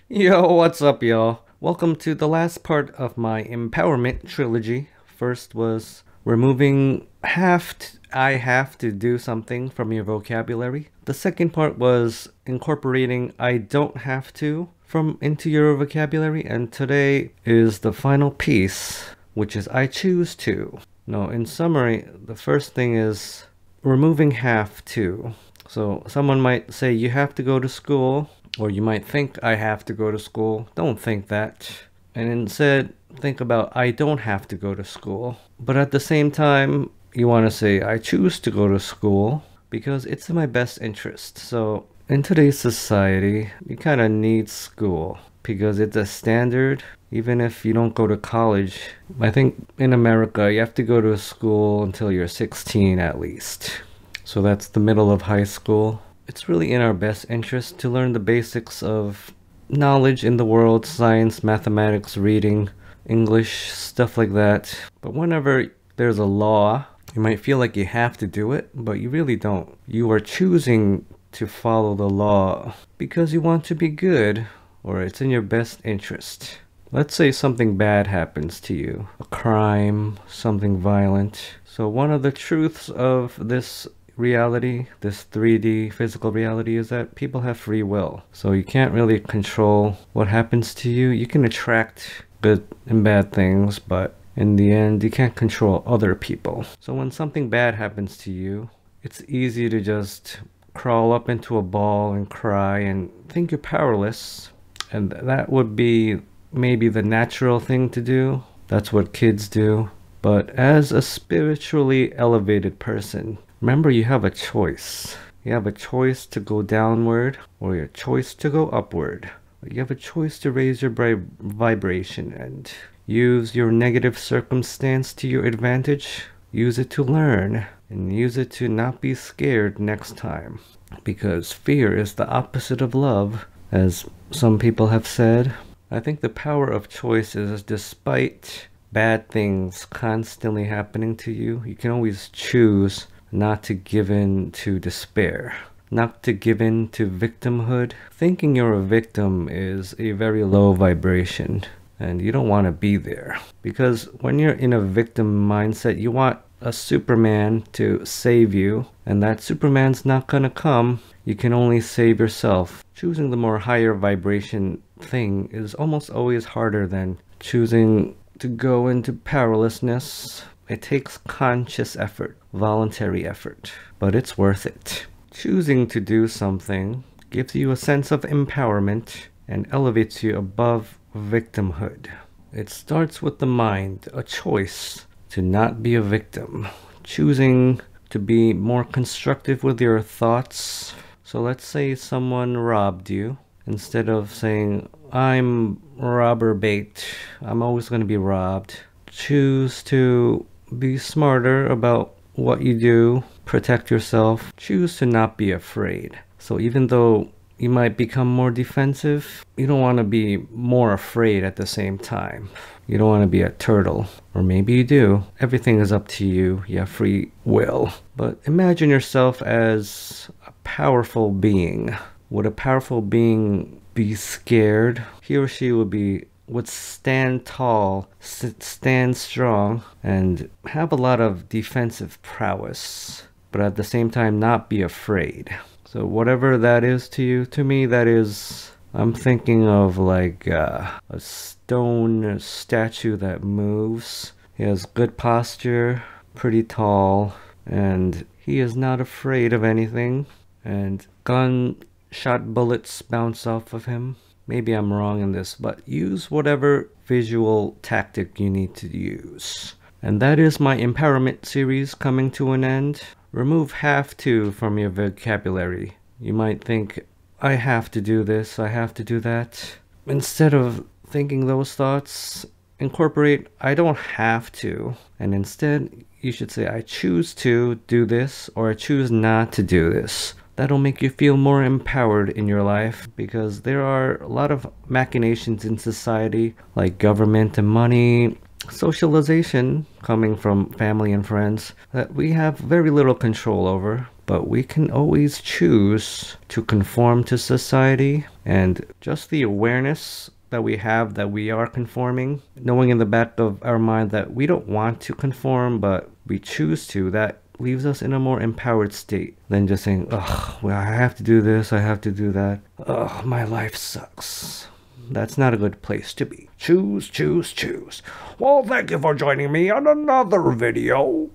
Yo, what's up, y'all? Welcome to the last part of my empowerment trilogy. First was removing I have to do something from your vocabulary. The second part was incorporating I don't have to from into your vocabulary, and today is the final piece, which is I choose to. No, in summary, the first thing is removing have to. So someone might say you have to go to school, or you might think I have to go to school. Don't think that. And instead, think about I don't have to go to school. But at the same time, you want to say I choose to go to school because it's in my best interest. So in today's society, you kind of need school because it's a standard. Even if you don't go to college, I think in America, you have to go to school until you're 16 at least. So that's the middle of high school. It's really in our best interest to learn the basics of knowledge in the world, science, mathematics, reading, English, stuff like that. But whenever there's a law, you might feel like you have to do it, but you really don't. You are choosing to follow the law because you want to be good, or it's in your best interest. Let's say something bad happens to you, a crime, something violent. So one of the truths of this reality, this 3D physical reality, is that people have free will. So you can't really control what happens to you. You can attract good and bad things, but in the end, you can't control other people. So when something bad happens to you, it's easy to just crawl up into a ball and cry and think you're powerless. And that would be maybe the natural thing to do. That's what kids do. But as a spiritually elevated person, remember you have a choice. You have a choice to go downward or a choice to go upward. You have a choice to raise your vibration and use your negative circumstance to your advantage. Use it to learn and use it to not be scared next time. Because fear is the opposite of love, as some people have said. I think the power of choice is despite bad things constantly happening to you, you can always choose not to give in to despair, not to give in to victimhood. Thinking you're a victim is a very low vibration, and you don't want to be there. Because when you're in a victim mindset, you want a Superman to save you, and that Superman's not gonna come. You can only save yourself. Choosing the more higher vibration thing is almost always harder than choosing to go into powerlessness. It takes conscious effort, voluntary effort, but it's worth it. Choosing to do something gives you a sense of empowerment and elevates you above victimhood. It starts with the mind, a choice to not be a victim, choosing to be more constructive with your thoughts. So let's say someone robbed you. Instead of saying, I'm robber bait, I'm always going to be robbed, choose to be smarter about what you do, protect yourself, choose to not be afraid. So even though you might become more defensive, you don't want to be more afraid at the same time. You don't want to be a turtle. Or maybe you do. Everything is up to you. You have free will. But imagine yourself as a powerful being. Would a powerful being be scared? He or she would stand tall, stand strong, and have a lot of defensive prowess, but at the same time not be afraid. So whatever that is to you, to me that is, I'm thinking of like a stone statue that moves. He has good posture, pretty tall, and he is not afraid of anything, and gunshot bullets bounce off of him. Maybe I'm wrong in this, but use whatever visual tactic you need to use. And that is my empowerment series coming to an end. Remove have to from your vocabulary. You might think, I have to do this, I have to do that. Instead of thinking those thoughts, incorporate I don't have to. And instead, you should say I choose to do this or I choose not to do this. That'll make you feel more empowered in your life, because there are a lot of machinations in society, like government and money, socialization coming from family and friends, that we have very little control over. but we can always choose to conform to society. And just the awareness that we have that we are conforming, knowing in the back of our mind that we don't want to conform, but we choose to, that leaves us in a more empowered state than just saying, ugh, well, I have to do this, I have to do that. Ugh, my life sucks. That's not a good place to be. Choose, choose, choose. Well, thank you for joining me on another video.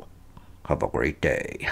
Have a great day.